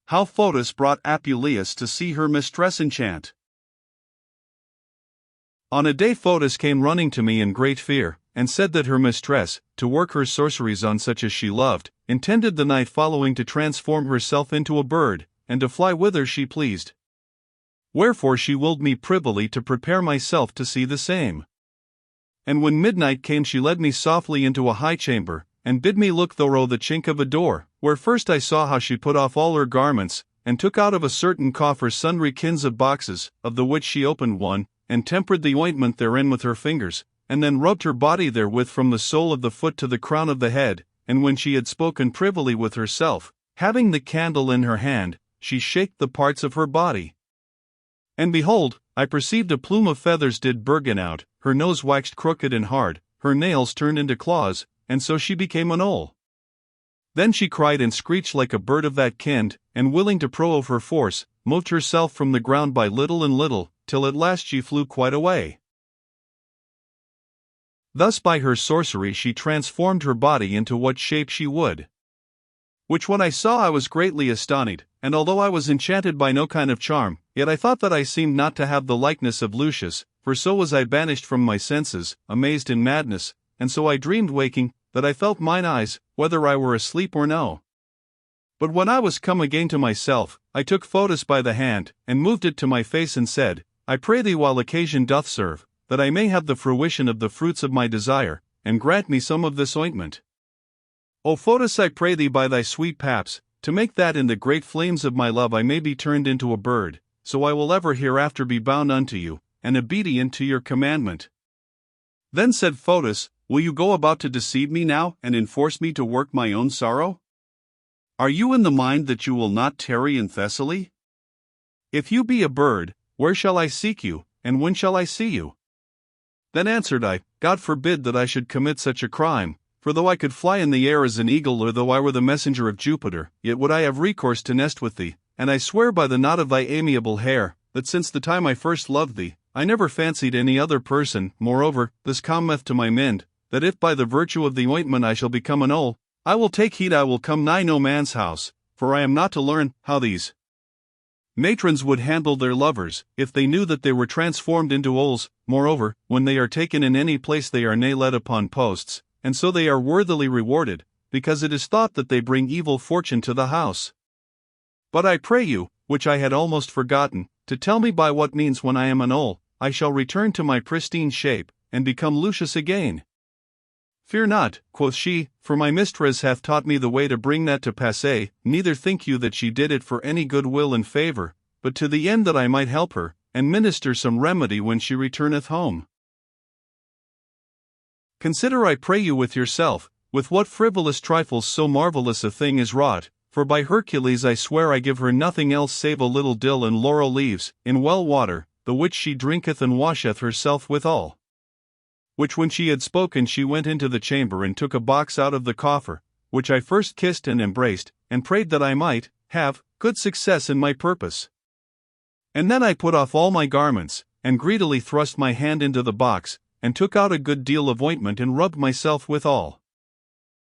How Fotis brought Apuleius to see her mistress enchant. On a day Fotis came running to me in great fear, and said that her mistress, to work her sorceries on such as she loved, intended the night following to transform herself into a bird, and to fly whither she pleased. Wherefore she willed me privily to prepare myself to see the same. And when midnight came she led me softly into a high chamber, and bid me look thorough the chink of a door, where first I saw how she put off all her garments, and took out of a certain coffer sundry kins of boxes, of the which she opened one, and tempered the ointment therein with her fingers, and then rubbed her body therewith from the sole of the foot to the crown of the head, and when she had spoken privily with herself, having the candle in her hand, she shaked the parts of her body. And behold, I perceived a plume of feathers did burgen out, her nose waxed crooked and hard, her nails turned into claws, and so she became an owl. Then she cried and screeched like a bird of that kind, and willing to prove her force, moved herself from the ground by little and little, till at last she flew quite away. Thus by her sorcery she transformed her body into what shape she would. Which when I saw I was greatly astonished, and although I was enchanted by no kind of charm, yet I thought that I seemed not to have the likeness of Lucius, for so was I banished from my senses, amazed in madness, and so I dreamed waking, that I felt mine eyes, whether I were asleep or no. But when I was come again to myself, I took Fotis by the hand, and moved it to my face and said, I pray thee while occasion doth serve, that I may have the fruition of the fruits of my desire, and grant me some of this ointment. O Fotis, I pray thee by thy sweet paps, to make that in the great flames of my love I may be turned into a bird, so I will ever hereafter be bound unto you, and obedient to your commandment. Then said Fotis, will you go about to deceive me now, and enforce me to work my own sorrow? Are you in the mind that you will not tarry in Thessaly? If you be a bird, where shall I seek you, and when shall I see you? Then answered I, God forbid that I should commit such a crime, for though I could fly in the air as an eagle, or though I were the messenger of Jupiter, yet would I have recourse to nest with thee, and I swear by the knot of thy amiable hair, that since the time I first loved thee, I never fancied any other person. Moreover, this cometh to my mind, that if by the virtue of the ointment I shall become an owl, I will take heed I will come nigh no man's house, for I am not to learn how these matrons would handle their lovers, if they knew that they were transformed into owls. Moreover, when they are taken in any place they are nay led upon posts, and so they are worthily rewarded, because it is thought that they bring evil fortune to the house. But I pray you, which I had almost forgotten, to tell me by what means when I am an owl, I shall return to my pristine shape, and become Lucius again. Fear not, quoth she, for my mistress hath taught me the way to bring that to pass. Neither think you that she did it for any good will and favor, but to the end that I might help her, and minister some remedy when she returneth home. Consider, I pray you, with yourself, with what frivolous trifles so marvelous a thing is wrought, for by Hercules I swear I give her nothing else save a little dill and laurel leaves, in well water, the which she drinketh and washeth herself withal. Which when she had spoken she went into the chamber and took a box out of the coffer, which I first kissed and embraced, and prayed that I might have good success in my purpose. And then I put off all my garments, and greedily thrust my hand into the box, and took out a good deal of ointment and rubbed myself withal.